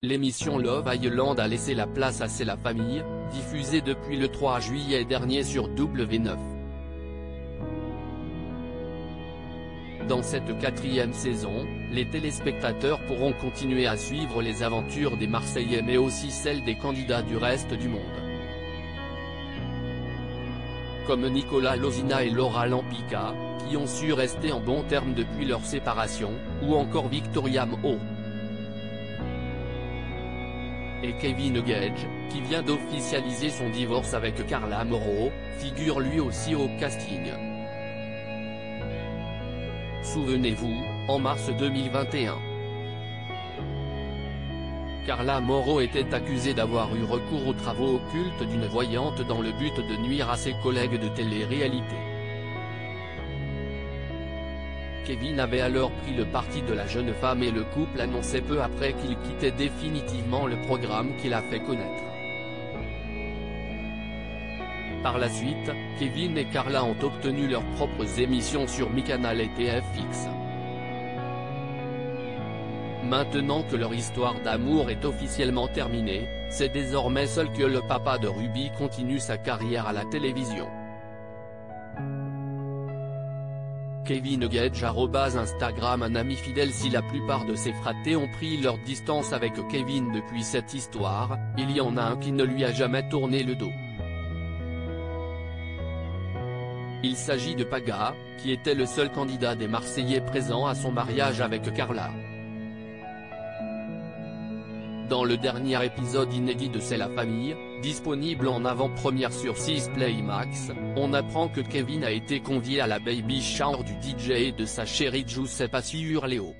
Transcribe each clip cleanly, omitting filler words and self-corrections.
l'émission Love Island a laissé la place à C'est la famille, diffusée depuis le 3 juillet dernier sur W9. Dans cette 4e saison, les téléspectateurs pourront continuer à suivre les aventures des Marseillais mais aussi celles des candidats du reste du monde. Comme Nicolas Lozina et Laura Lampica, qui ont su rester en bons termes depuis leur séparation, ou encore Victoria Moho et Kevin Gage, qui vient d'officialiser son divorce avec Carla Morrow, figure lui aussi au casting. Souvenez-vous, en mars 2021. Carla Morrow était accusée d'avoir eu recours aux travaux occultes d'une voyante dans le but de nuire à ses collègues de télé-réalité. Kevin avait alors pris le parti de la jeune femme et le couple annonçait peu après qu'il quittait définitivement le programme qu'il a fait connaître. Par la suite, Kevin et Carla ont obtenu leurs propres émissions sur MyCanal et TFX. Maintenant que leur histoire d'amour est officiellement terminée, c'est désormais seul que le papa de Ruby continue sa carrière à la télévision. Kevin Gage @Instagram. Un ami fidèle. Si la plupart de ses fratés ont pris leur distance avec Kevin depuis cette histoire, il y en a un qui ne lui a jamais tourné le dos. Il s'agit de Paga, qui était le seul candidat des Marseillais présent à son mariage avec Carla. Dans le dernier épisode inédit de C'est la famille, disponible en avant-première sur 6 Play Max, on apprend que Kevin a été convié à la baby shower du DJ et de sa chérie Giuseppe Ciurleo.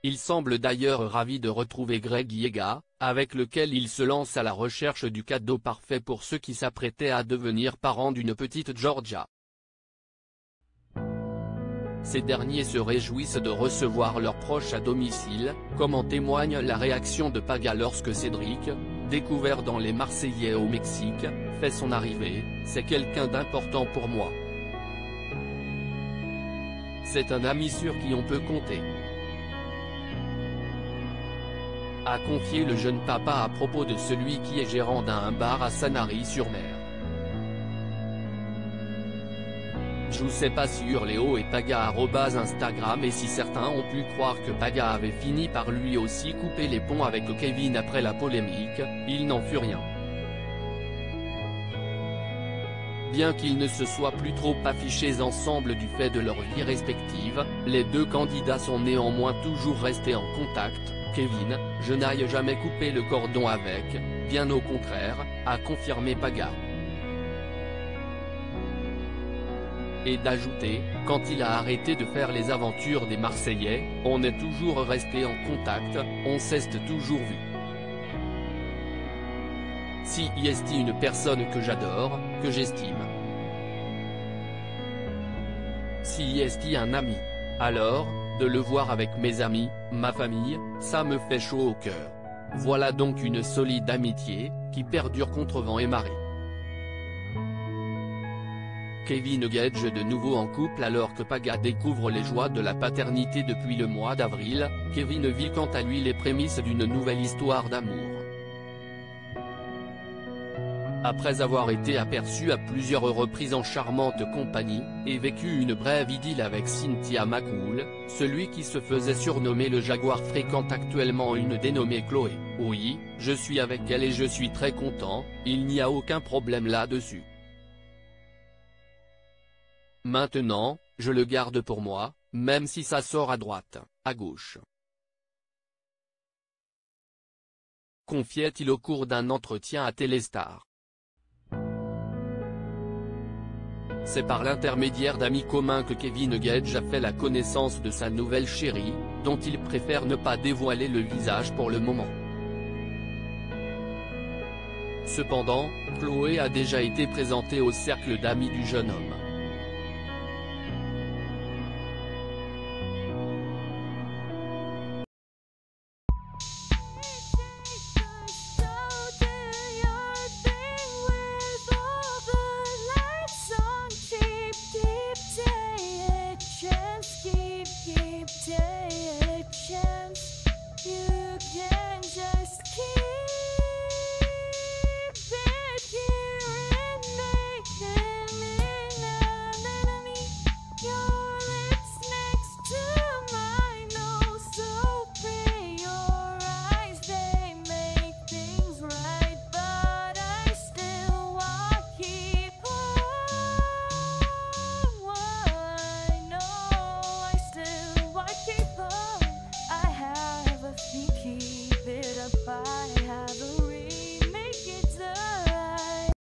Il semble d'ailleurs ravi de retrouver Greg Yega, avec lequel il se lance à la recherche du cadeau parfait pour ceux qui s'apprêtaient à devenir parents d'une petite Georgia. Ces derniers se réjouissent de recevoir leurs proches à domicile, comme en témoigne la réaction de Paga lorsque Cédric, découvert dans Les Marseillais au Mexique, fait son arrivée. C'est quelqu'un d'important pour moi. C'est un ami sur qui on peut compter, a confié le jeune papa à propos de celui qui est gérant d'un bar à Sanary-sur-Mer. Giuseppe Ciurleo et Paga @Instagram. Et si certains ont pu croire que Paga avait fini par lui aussi couper les ponts avec Kevin après la polémique, il n'en fut rien. Bien qu'ils ne se soient plus trop affichés ensemble du fait de leur vie respective, les deux candidats sont néanmoins toujours restés en contact. Kevin, je n'aille jamais coupé le cordon avec, bien au contraire, a confirmé Paga. Et d'ajouter, quand il a arrêté de faire les aventures des Marseillais, on est toujours resté en contact, on s'est toujours vu. Si est une personne que j'adore, que j'estime. Si est un ami. Alors, de le voir avec mes amis, ma famille, ça me fait chaud au cœur. Voilà donc une solide amitié, qui perdure contre vent et marée. Kevin Gage de nouveau en couple alors que Paga découvre les joies de la paternité depuis le mois d'avril. Kevin vit quant à lui les prémices d'une nouvelle histoire d'amour. Après avoir été aperçu à plusieurs reprises en charmante compagnie, et vécu une brève idylle avec Cynthia McCool, celui qui se faisait surnommer le Jaguar fréquente actuellement une dénommée Chloé. Oui, je suis avec elle et je suis très content, il n'y a aucun problème là-dessus. Maintenant, je le garde pour moi, même si ça sort à droite, à gauche. Confiait-il au cours d'un entretien à Téléstar. C'est par l'intermédiaire d'amis communs que Kevin Gage a fait la connaissance de sa nouvelle chérie, dont il préfère ne pas dévoiler le visage pour le moment. Cependant, Chloé a déjà été présentée au cercle d'amis du jeune homme.